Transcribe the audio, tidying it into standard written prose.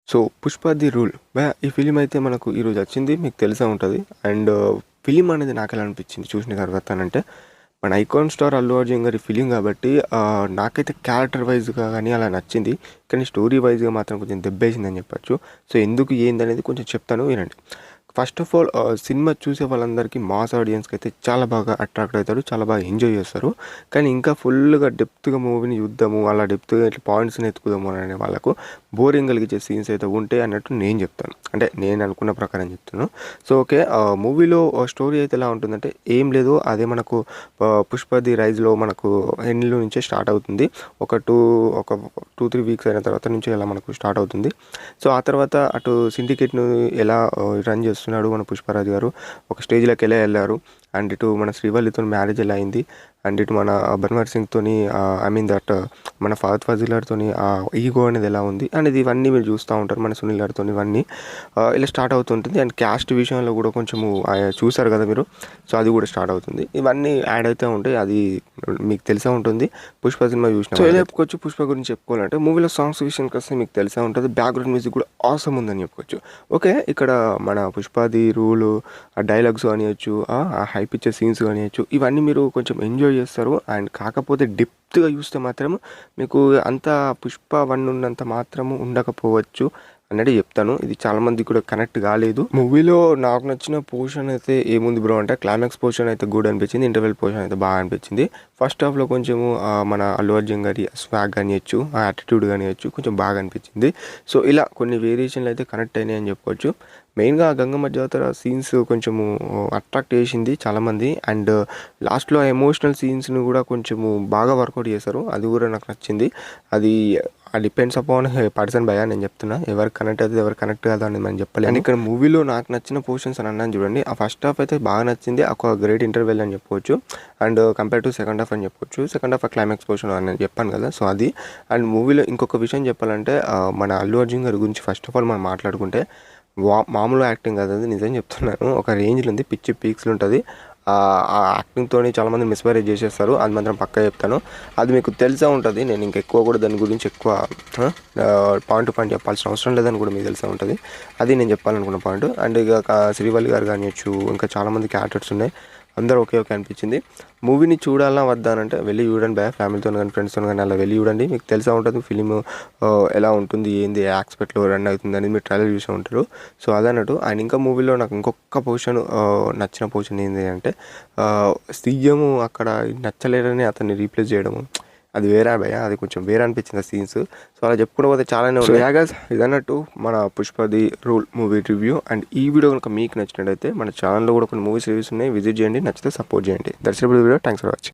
So 'Pushpa the rule' ఈ film అయితే మనకు ఈరోజు వచ్చింది. మీకు తెలిసే ఉంటది. అండ్ ఫిలిం అనేది నాకెలా అనిపించింది చూసిన తర్వాత అనంటే, మన ఐకాన్ స్టార్ అల్లు అర్జున్ గారి ఫిలిం కాబట్టి నాకైతే క్యారెక్టర్ వైజ్‌గా గానీ అలా నచ్చింది. కానీ స్టోరీ వైజ్‌గా మాత్రం కొంచెం దెబ్బేసిందని చెప్పొచ్చు. సో ఎందుకు ఏందనేది కొంచెం చెప్తాను వినండి. ఫస్ట్ ఆఫ్ ఆల్ సినిమా చూసే వాళ్ళందరికీ మాస్ ఆడియన్స్‌కి అయితే చాలా బాగా అట్రాక్ట్ అవుతారు. చాలా బాగా ఎంజాయ్ చేస్తారు. కానీ ఇంకా ఫుల్‌గా డెప్త్‌గా మూవీని చూద్దాము, అలా డెప్త్‌గా ఇట్లా పాయింట్స్‌ని ఎతుకుదాము అనే వాళ్ళకు బోరింగ్ కలిగించే సీన్స్ అయితే ఉంటాయి అన్నట్టు నేను చెప్తాను. అంటే నేను అనుకున్న ప్రకారం చెప్తున్నాను. So okay. మూవీలో స్టోరీ అయితే ఎలా ఉంటుందంటే ఏం లేదు. అదే మనకు 'పుష్ప ది రైజ్‌లో' మనకు ఎండ్‌లో నుంచే స్టార్ట్ అవుతుంది. ఒక 2, 3 వీక్స్ అయిన తర్వాత నుంచి అలా మనకు స్టార్ట్ అవుతుంది. సో ఆ తర్వాత అటు సిండికేట్‌ను ఎలా రన్ చేస్తున్నాడు మన పుష్పరాజు గారు. ఒక స్టేజ్‌లోకి ఎలా ఎళ్లారు. అండ్ ఇటు మన శ్రీవల్లితోని మ్యారేజ్ ఎలా అయింది. అండ్ ఇటు మన బన్వర్ సింగ్‌తోని ఐ మీన్ దట్ మన ఫహద్ ఫాజిల్ గారితోని ఈగో అనేది ఎలా ఉంది అనేది ఇవన్నీ మీరు చూస్తూ ఉంటారు. మన సునీల్ గారితోని ఇవన్నీ ఇలా స్టార్ట్ అవుతుంటుంది. అండ్ క్యాస్ట్ విషయంలో కూడా కొంచెము చూసారు కదా మీరు. సో అది కూడా స్టార్ట్ అవుతుంది. ఇవన్నీ యాడ్ అవుతూ ఉంటాయి. అది మీకు తెలిసే ఉంటుంది. పుష్ప సినిమా చూసిన సో ఎలా చెప్పుకోవచ్చు పుష్ప గురించి చెప్పుకోవాలంటే మూవీలో సాంగ్స్ విషయానికి వస్తే మీకు తెలిసే ఉంటుంది. బ్యాక్గ్రౌండ్ మ్యూజిక్ కూడా ఆసమ్ ఉందని చెప్పుకోవచ్చు. ఓకే. ఇక్కడ మన 'పుష్పది రూలు' ఆ డైలాగ్స్ కానియచ్చు, ఆ హైప్ ఇచ్చే సీన్స్ కానియచ్చు, ఇవన్నీ మీరు కొంచెం ఎంజాయ్ చేస్తారు. అండ్ కాకపోతే డెప్త్‌గా చూస్తే మాత్రం మీకు అంత 'పుష్ప 1' ఉన్నంత మాత్రము ఉండకపోవచ్చు అన్నట్టు చెప్తాను. ఇది చాలామందికి కూడా కనెక్ట్ కాలేదు. మూవీలో నాకు నచ్చిన పోర్షన్ అయితే ఏముంది బ్రో అంటే క్లైమాక్స్ పోర్షన్ అయితే గుడ్ అనిపించింది. ఇంటర్వెల్ పోర్షన్ అయితే బాగా అనిపించింది. ఫస్ట్ హాఫ్లో కొంచెము మన అల్లు అర్జున్ గారి స్వాగ్ కానియచ్చు, ఆ యాటిట్యూడ్ కానియచ్చు కొంచెం బాగా అనిపించింది. సో ఇలా కొన్ని వేరియేషన్లు అయితే కనెక్ట్ అయినాయి అని చెప్పుకోవచ్చు. మెయిన్గా గంగమ్మ జాతర సీన్స్ కొంచెము అట్రాక్ట్ చేసింది చాలామంది. అండ్ లాస్ట్లో ఎమోషనల్ సీన్స్ని కూడా కొంచెము బాగా వర్కౌట్ చేశారు. అది కూడా నాకు నచ్చింది. అది డిపెండ్స్ అపాన్ పర్సన్ భయ్యా నేను చెప్తున్నా. ఎవరికి కనెక్ట్ అవుతుంది ఎవరికి కనెక్ట్ కాదు అనేది మనం చెప్పలేము. అండ్ ఇక్కడ మూవీలో నాకు నచ్చిన పోర్షన్స్ అని అన్నాను చూడండి. ఆ ఫస్ట్ హాఫ్ అయితే బాగా నచ్చింది. ఒక గ్రేట్ ఇంటర్వెల్ అని చెప్పుకోవచ్చు. And compare to second half అని చెప్పుకోవచ్చు. సెకండ్ హాఫ్ క్లైమాక్స్ పోర్షన్ అని నేను చెప్పాను కదా. సో అది అండ్ మూవీలో ఇంకొక విషయం చెప్పాలంటే మన అల్లు అర్జున్ గారి గురించి ఫస్ట్ ఆఫ్ ఆల్ మనం మాట్లాడుకుంటే మామూలు యాక్టింగ్ కాదు, అది నిజం చెప్తున్నాను. ఒక రేంజ్లో ఉంది, పిచ్చి పీక్స్లో ఉంటుంది. ఆ యాక్టింగ్తో చాలామంది మిస్మ్యారేజ్ చేసేస్తారు. అది మాత్రం పక్కా చెప్తాను. అది మీకు తెలిసే ఉంటుంది. నేను ఇంకెక్కువ కూడా దాని గురించి ఎక్కువ పాయింట్ టు పాయింట్ చెప్పాల్సిన అవసరం లేదని కూడా మీకు తెలిసే ఉంటుంది. అది నేను చెప్పాలనుకున్న పాయింట్. అండ్ ఇక శ్రీవల్లి గారు కానివచ్చు, ఇంకా చాలామంది క్యారెక్టర్స్ ఉన్నాయి. అందరూ ఓకే ఓకే అనిపించింది. మూవీని చూడాలా వద్దా అని అంటే వెళ్ళి చూడండి భయ. ఫ్యామిలీతో కానీ ఫ్రెండ్స్తో కానీ అలా వెళ్ళి చూడండి. మీకు తెలిసే ఉంటుంది ఫిలిం ఎలా ఉంటుంది, ఏంది యాక్స్పెక్ట్లో రన్ అవుతుంది అనేది మీరు ట్రైలర్ చూసే ఉంటారు. సో అదన్నట్టు. అండ్ ఇంకా మూవీలో నాకు ఇంకొక పోర్షన్ నచ్చిన పోర్షన్ ఏంటి అంటే సీఎం అక్కడ నచ్చలేరని అతన్ని రీప్లేస్ చేయడము, అది వేరే భయ. అది కొంచెం వేరే అనిపించింది ఆ సీన్స్. సో అలా చెప్పుకుంటూ పోతే చాలానే ఉన్నాయి. యాగస్ ఇదన్నట్టు మన 'Pushpa the rule' movie review. And ఈ వీడియో కనుక మీకు నచ్చినట్టయితే మన ఛానల్లో కూడా కొన్ని మూవీస్ రివ్యూస్ ఉన్నాయి. విజిట్ చేయండి. నచ్చితే సపోర్ట్ చేయండి. That's it video. Thanks for watching.